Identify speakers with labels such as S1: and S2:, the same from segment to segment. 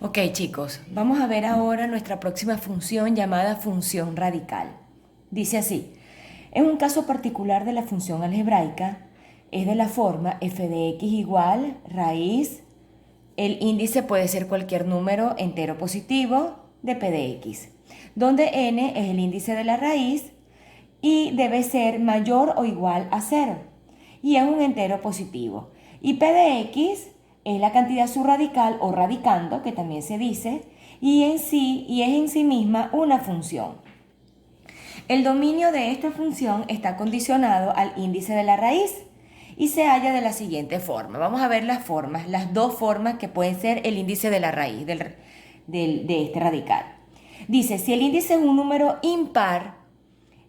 S1: Ok, chicos, vamos a ver ahora nuestra próxima función llamada función radical. Dice así: en un caso particular de la función algebraica, es de la forma f de x igual raíz, el índice puede ser cualquier número entero positivo de p de x, donde n es el índice de la raíz y debe ser mayor o igual a 0 y es un entero positivo. Y p de x es la cantidad subradical o radicando, que también se dice, y es en sí misma una función. El dominio de esta función está condicionado al índice de la raíz y se halla de la siguiente forma. Vamos a ver las formas, las dos formas que pueden ser el índice de la raíz de este radical. Dice, si el índice es un número impar,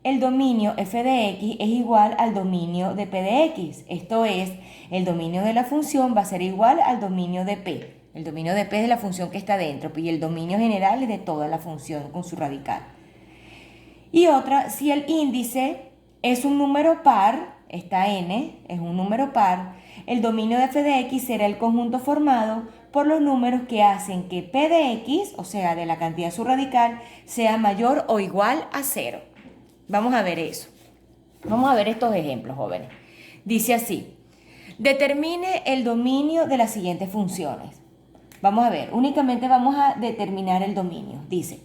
S1: el dominio f de x es igual al dominio de p de x. Esto es, el dominio de la función va a ser igual al dominio de p. El dominio de p es de la función que está dentro y el dominio general es de toda la función con su radical. Y otra, si el índice es un número par, esta n es un número par, el dominio de f de x será el conjunto formado por los números que hacen que p de x, o sea, de la cantidad subradical, sea mayor o igual a 0. Vamos a ver eso. Vamos a ver estos ejemplos, jóvenes. Dice así: determine el dominio de las siguientes funciones. Vamos a ver, únicamente vamos a determinar el dominio. Dice,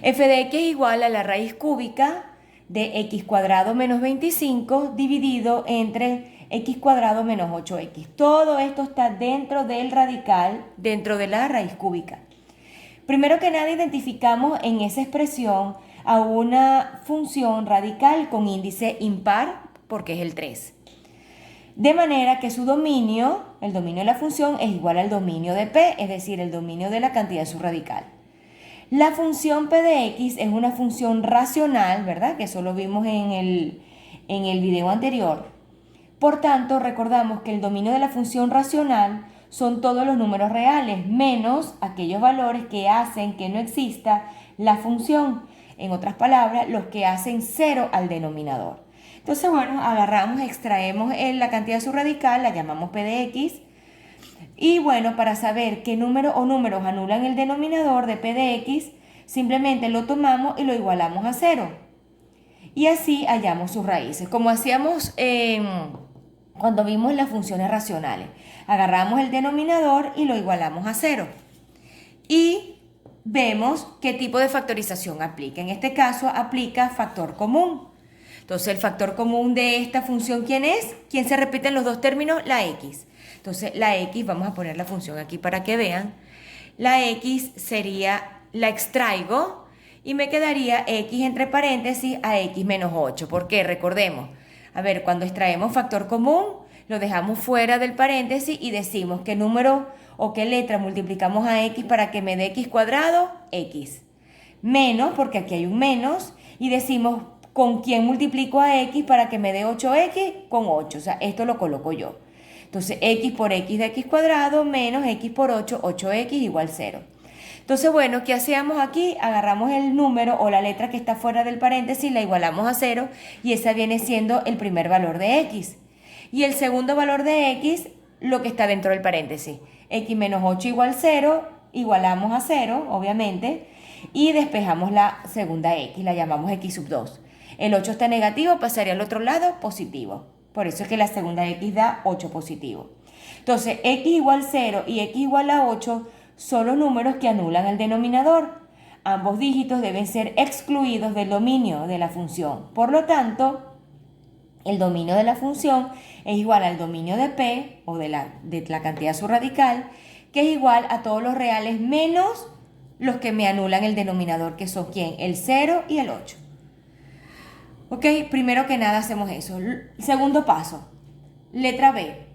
S1: f de x es igual a la raíz cúbica de x cuadrado menos 25 dividido entre x cuadrado menos 8x. Todo esto está dentro del radical, dentro de la raíz cúbica. Primero que nada, identificamos en esa expresión a una función radical con índice impar, porque es el 3. De manera que su dominio, el dominio de la función, es igual al dominio de p, es decir, el dominio de la cantidad subradical. La función p de x es una función racional, ¿verdad? Que eso lo vimos en el video anterior. Por tanto, recordamos que el dominio de la función racional son todos los números reales, menos aquellos valores que hacen que no exista la función. En otras palabras, los que hacen 0 al denominador. Entonces, bueno, agarramos, extraemos la cantidad subradical, la llamamos p de x. Y bueno, para saber qué número o números anulan el denominador de p de x, simplemente lo tomamos y lo igualamos a 0. Y así hallamos sus raíces, como hacíamos cuando vimos las funciones racionales. Agarramos el denominador y lo igualamos a 0. Y vemos qué tipo de factorización aplica. En este caso aplica factor común. Entonces el factor común de esta función, ¿quién es? ¿Quién se repite en los dos términos? La x. Entonces la x, vamos a poner la función aquí para que vean. La x sería, la extraigo y me quedaría x entre paréntesis a x menos 8. ¿Por qué? Recordemos. A ver, cuando extraemos factor común, lo dejamos fuera del paréntesis y decimos qué número o qué letra multiplicamos a x para que me dé x cuadrado, x. Menos, porque aquí hay un menos, y decimos con quién multiplico a x para que me dé 8x, con 8. O sea, esto lo coloco yo. Entonces, x por x de x cuadrado menos x por 8, 8x igual 0. Entonces, bueno, ¿qué hacíamos aquí? Agarramos el número o la letra que está fuera del paréntesis, la igualamos a 0 y esa viene siendo el primer valor de x. Y el segundo valor de x, lo que está dentro del paréntesis. X menos 8 igual 0, igualamos a 0, obviamente, y despejamos la segunda x, la llamamos x sub 2. El 8 está negativo, pasaría al otro lado positivo. Por eso es que la segunda x da 8 positivo. Entonces, x igual 0 y x igual a 8 son los números que anulan el denominador. Ambos dígitos deben ser excluidos del dominio de la función. Por lo tanto, el dominio de la función es igual al dominio de p, o de la cantidad subradical, que es igual a todos los reales menos los que me anulan el denominador, que son ¿quién? El 0 y el 8. Ok, primero que nada hacemos eso. Segundo paso, letra B.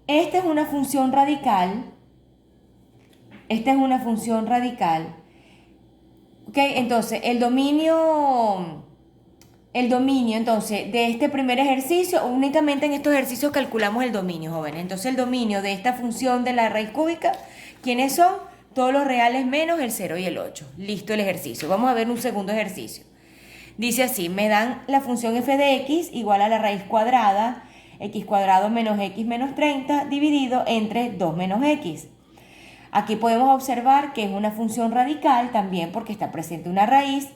S1: Esta es una función radical. Ok, entonces el dominio entonces de este primer ejercicio, únicamente en estos ejercicios calculamos el dominio, jóvenes. Entonces el dominio de esta función de la raíz cúbica, ¿quiénes son? Todos los reales menos el 0 y el 8. Listo el ejercicio. Vamos a ver un segundo ejercicio. Dice así, me dan la función f de x igual a la raíz cuadrada, x cuadrado menos x menos 30 dividido entre 2 menos x. Aquí podemos observar que es una función radical también porque está presente una raíz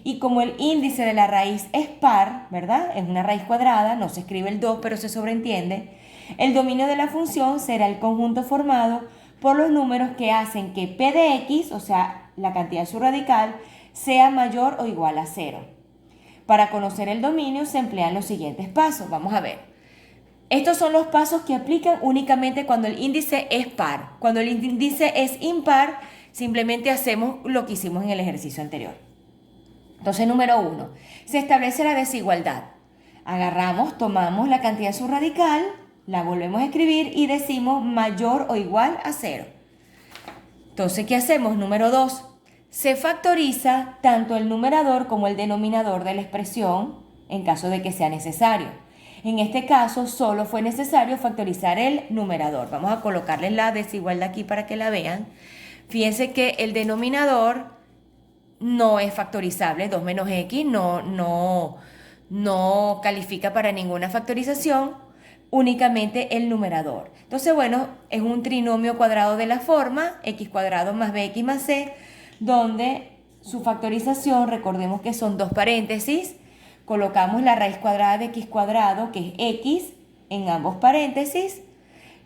S1: y como el índice de la raíz es par, ¿verdad? Es una raíz cuadrada, no se escribe el 2 pero se sobreentiende, el dominio de la función será el conjunto formado por los números que hacen que p de x, o sea, la cantidad de su radical, sea mayor o igual a 0. Para conocer el dominio se emplean los siguientes pasos. Vamos a ver. Estos son los pasos que aplican únicamente cuando el índice es par. Cuando el índice es impar, simplemente hacemos lo que hicimos en el ejercicio anterior. Entonces, número 1, se establece la desigualdad. Agarramos, tomamos la cantidad subradical, la volvemos a escribir y decimos mayor o igual a 0. Entonces, ¿qué hacemos? Número 2, se factoriza tanto el numerador como el denominador de la expresión en caso de que sea necesario. En este caso, solo fue necesario factorizar el numerador. Vamos a colocarle la desigualdad aquí para que la vean. Fíjense que el denominador no es factorizable, 2 menos x no califica para ninguna factorización, únicamente el numerador. Entonces, bueno, es un trinomio cuadrado de la forma x cuadrado más bx más c, donde su factorización, recordemos que son dos paréntesis, colocamos la raíz cuadrada de x cuadrado, que es x, en ambos paréntesis.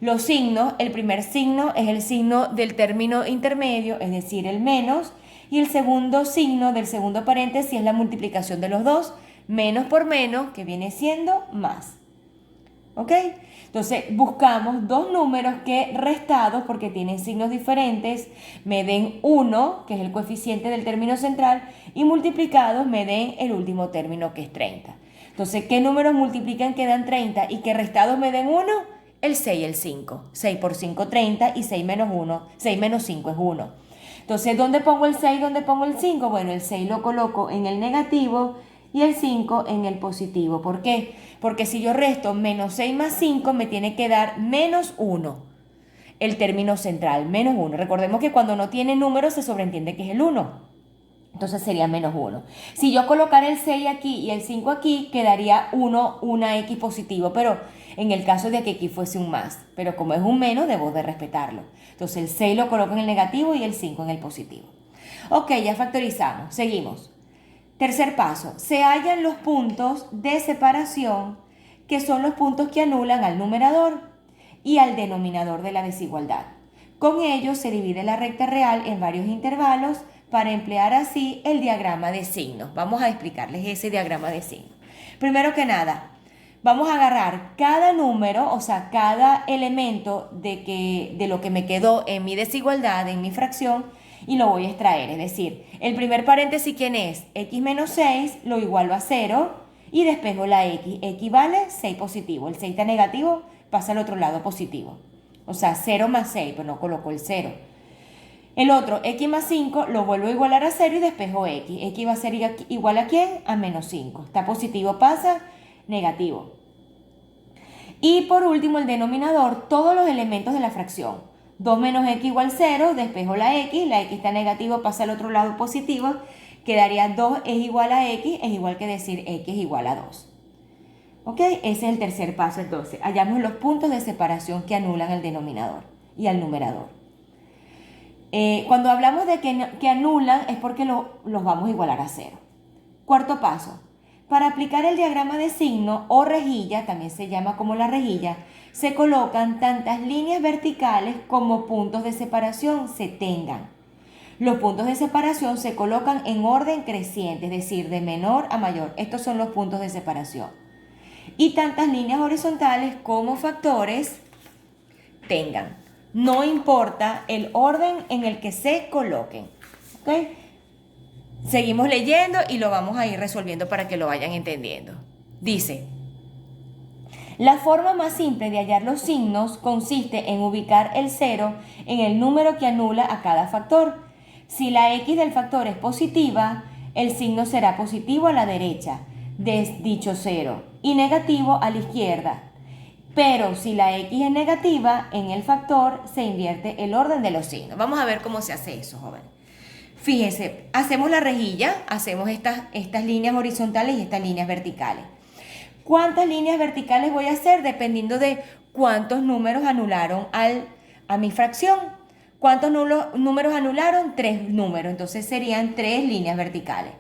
S1: Los signos, el primer signo es el signo del término intermedio, es decir, el menos, y el segundo signo del segundo paréntesis es la multiplicación de los dos, menos por menos, que viene siendo más. ¿Ok? Entonces buscamos dos números que restados, porque tienen signos diferentes, me den 1, que es el coeficiente del término central, y multiplicados me den el último término, que es 30. Entonces, ¿qué números multiplican que dan 30 y que restados me den 1? El 6 y el 5. 6 por 5, 30, y 6 menos 1, 6 menos 5 es 1. Entonces, ¿dónde pongo el 6? ¿Dónde pongo el 5? Bueno, el 6 lo coloco en el negativo y el 5 en el positivo. ¿Por qué? Porque si yo resto menos 6 más 5 me tiene que dar menos 1. El término central, menos 1. Recordemos que cuando no tiene números se sobreentiende que es el 1. Entonces sería menos 1. Si yo colocara el 6 aquí y el 5 aquí, quedaría 1, una x positivo. Pero en el caso de que aquí fuese un más. Pero como es un menos, debo de respetarlo. Entonces el 6 lo coloco en el negativo y el 5 en el positivo. Ok, ya factorizamos. Seguimos. Tercer paso, se hallan los puntos de separación, que son los puntos que anulan al numerador y al denominador de la desigualdad. Con ellos se divide la recta real en varios intervalos para emplear así el diagrama de signos. Vamos a explicarles ese diagrama de signos. Primero que nada, vamos a agarrar cada número, o sea, cada elemento de lo que me quedó en mi desigualdad, en mi fracción, y lo voy a extraer. Es decir, el primer paréntesis, ¿quién es? X menos 6, lo igualo a 0 y despejo la X. X vale 6 positivo. El 6 está negativo, pasa al otro lado positivo. O sea, 0 más 6, pero no coloco el 0. El otro, X más 5, lo vuelvo a igualar a 0 y despejo X. X va a ser igual a ¿quién? A menos 5. Está positivo, pasa negativo. Y por último, el denominador, todos los elementos de la fracción. 2 menos x igual 0, despejo la x está negativo, pasa al otro lado positivo, quedaría 2 es igual a x, es igual que decir x igual a 2. ¿Ok? Ese es el tercer paso entonces. Hallamos los puntos de separación que anulan al denominador y al numerador. Cuando hablamos de que anulan es porque los vamos a igualar a 0. Cuarto paso. Para aplicar el diagrama de signo o rejilla, también se llama como la rejilla, se colocan tantas líneas verticales como puntos de separación se tengan. Los puntos de separación se colocan en orden creciente, es decir, de menor a mayor. Estos son los puntos de separación. Y tantas líneas horizontales como factores tengan. No importa el orden en el que se coloquen. ¿Ok? Seguimos leyendo y lo vamos a ir resolviendo para que lo vayan entendiendo. Dice, la forma más simple de hallar los signos consiste en ubicar el 0 en el número que anula a cada factor. Si la x del factor es positiva, el signo será positivo a la derecha de dicho 0 y negativo a la izquierda. Pero si la x es negativa, en el factor se invierte el orden de los signos. Vamos a ver cómo se hace eso, jóvenes. Fíjense, hacemos la rejilla, hacemos estas líneas horizontales y estas líneas verticales. ¿Cuántas líneas verticales voy a hacer? Dependiendo de cuántos números anularon a mi fracción. ¿Cuántos números anularon? 3 números, entonces serían 3 líneas verticales.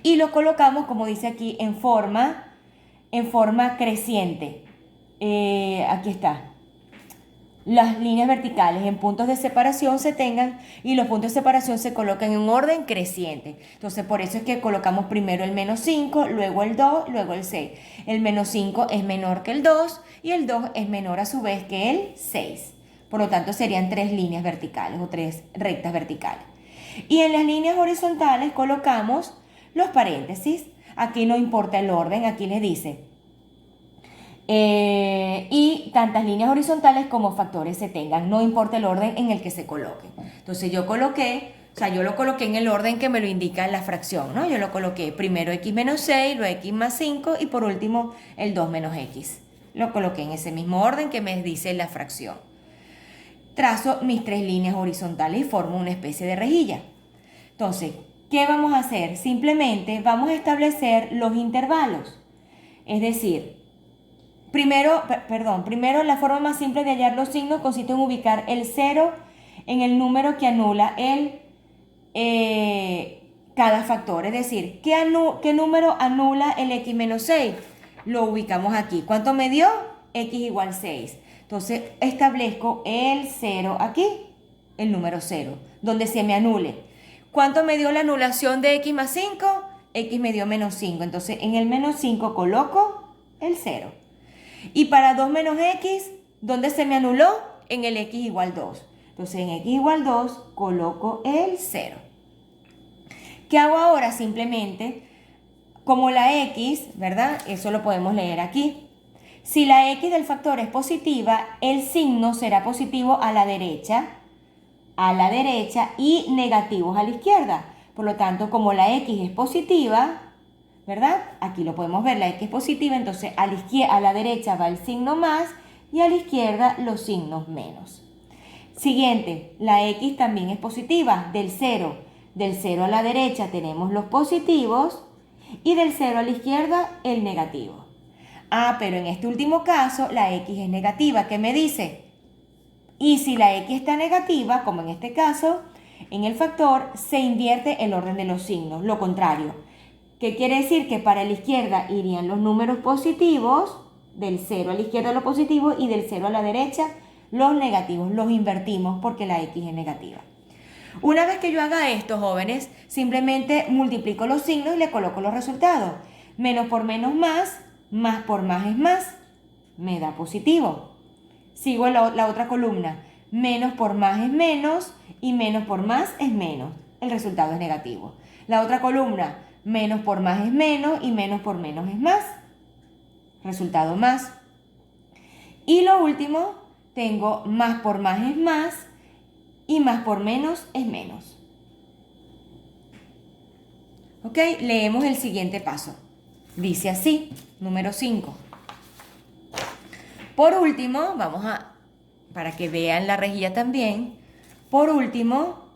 S1: Y lo colocamos, como dice aquí, en forma creciente. Aquí está. Las líneas verticales en puntos de separación se tengan y los puntos de separación se colocan en un orden creciente. Entonces, por eso es que colocamos primero el -5, luego el 2, luego el 6. El -5 es menor que el 2 y el 2 es menor a su vez que el 6. Por lo tanto, serían 3 líneas verticales o 3 rectas verticales. Y en las líneas horizontales colocamos los paréntesis. Aquí no importa el orden, aquí les dice y tantas líneas horizontales como factores se tengan, no importa el orden en el que se coloquen. Entonces yo lo coloqué en el orden que me lo indica la fracción, ¿no? Yo lo coloqué primero x menos 6, luego x más 5 y por último el 2 menos x. Lo coloqué en ese mismo orden que me dice la fracción. Trazo mis 3 líneas horizontales y formo una especie de rejilla. Entonces, ¿qué vamos a hacer? Simplemente vamos a establecer los intervalos. Es decir, Primero, la forma más simple de hallar los signos consiste en ubicar el 0 en el número que anula cada factor. Es decir, ¿qué número anula el x menos 6? Lo ubicamos aquí. ¿Cuánto me dio? X igual 6. Entonces, establezco el 0 aquí, el número 0, donde se me anule. ¿Cuánto me dio la anulación de x más 5? X me dio menos 5. Entonces, en el menos 5 coloco el 0. Y para 2 menos x, ¿dónde se me anuló? En el x igual 2. Entonces en x igual 2 coloco el 0. ¿Qué hago ahora? Simplemente, como la x, ¿verdad? Eso lo podemos leer aquí. Si la x del factor es positiva, el signo será positivo a la derecha y negativos a la izquierda. Por lo tanto, como la x es positiva, ¿verdad? Aquí lo podemos ver, la x es positiva, entonces a la derecha va el signo más y a la izquierda los signos menos. Siguiente, la x también es positiva, del 0. Del 0 a la derecha tenemos los positivos y del 0 a la izquierda el negativo. Pero en este último caso la x es negativa, ¿qué me dice? Y si la x está negativa, como en este caso, en el factor se invierte el orden de los signos, lo contrario. ¿Qué quiere decir? Que para la izquierda irían los números positivos, del 0 a la izquierda los positivos y del 0 a la derecha los negativos. Los invertimos porque la x es negativa. Una vez que yo haga esto, jóvenes, simplemente multiplico los signos y le coloco los resultados. Menos por menos más por más es más, me da positivo. Sigo la otra columna. Menos por más es menos y menos por más es menos. El resultado es negativo. La otra columna. Menos por más es menos y menos por menos es más. Resultado más. Y lo último, tengo más por más es más y más por menos es menos. Ok, leemos el siguiente paso. Dice así, número 5. Por último, para que vean la rejilla también, por último,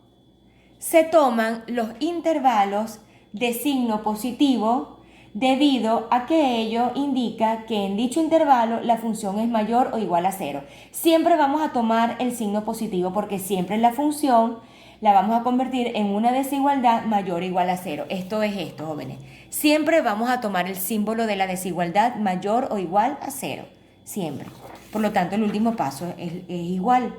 S1: se toman los intervalos de signo positivo debido a que ello indica que en dicho intervalo la función es mayor o igual a 0. Siempre vamos a tomar el signo positivo porque siempre la función la vamos a convertir en una desigualdad mayor o igual a 0. Esto es esto, jóvenes. Siempre vamos a tomar el símbolo de la desigualdad mayor o igual a 0. Siempre. Por lo tanto, el último paso es igual.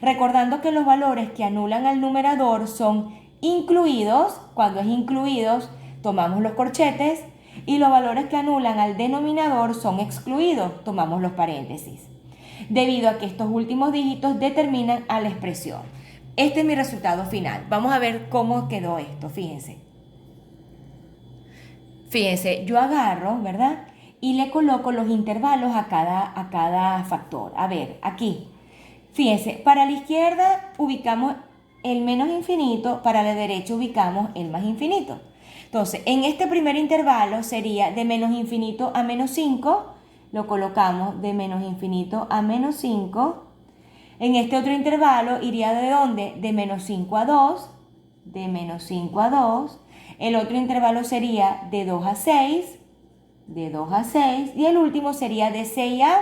S1: Recordando que los valores que anulan al numerador son incluidos. Cuando es incluidos, tomamos los corchetes. Y los valores que anulan al denominador son excluidos. Tomamos los paréntesis. Debido a que estos últimos dígitos determinan a la expresión. Este es mi resultado final. Vamos a ver cómo quedó esto. Fíjense. Fíjense, yo agarro, ¿verdad? Y le coloco los intervalos a cada factor. A ver, aquí. Fíjense, para la izquierda ubicamos el menos infinito, para la derecha ubicamos el más infinito. Entonces, en este primer intervalo sería de menos infinito a menos 5, lo colocamos de menos infinito a menos 5. En este otro intervalo iría ¿de dónde? De menos 5 a 2, de menos 5 a 2. El otro intervalo sería de 2 a 6, de 2 a 6. Y el último sería de 6 a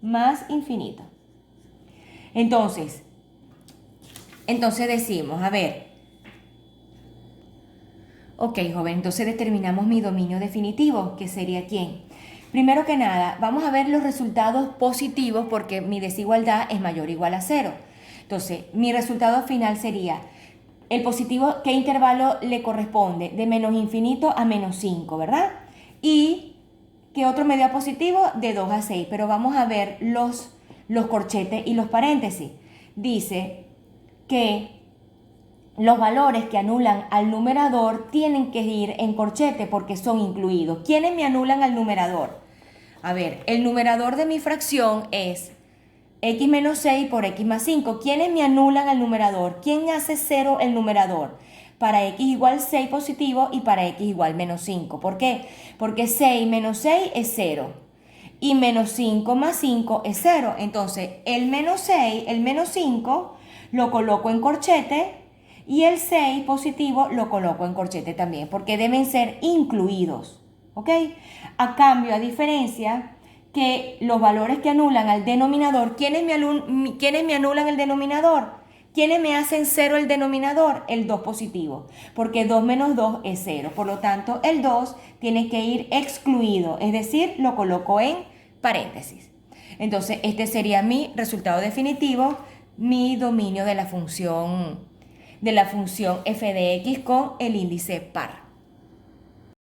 S1: más infinito. Entonces, Entonces decimos, a ver, ok, joven, entonces determinamos mi dominio definitivo, que sería ¿quién? Primero que nada, vamos a ver los resultados positivos porque mi desigualdad es mayor o igual a 0. Entonces, mi resultado final sería, el positivo, ¿qué intervalo le corresponde? De menos infinito a menos 5, ¿verdad? Y ¿qué otro me da positivo? De 2 a 6, pero vamos a ver los corchetes y los paréntesis. Dice que los valores que anulan al numerador tienen que ir en corchete porque son incluidos. ¿Quiénes me anulan al numerador? A ver, el numerador de mi fracción es x menos 6 por x más 5. ¿Quiénes me anulan al numerador? ¿Quién hace 0 el numerador? Para x igual 6 positivo y para x igual menos 5. ¿Por qué? Porque 6 menos 6 es 0. Y menos 5 más 5 es 0. Entonces, el menos 6, el menos 5, lo coloco en corchete y el 6 positivo lo coloco en corchete también, porque deben ser incluidos. ¿Ok? A cambio, a diferencia que los valores que anulan al denominador, ¿quiénes me anulan el denominador? ¿Quiénes me hacen 0 el denominador? El 2 positivo, porque 2 menos 2 es 0. Por lo tanto, el 2 tiene que ir excluido, es decir, lo coloco en paréntesis. Entonces, este sería mi resultado definitivo, mi dominio de la función f de x con el índice par.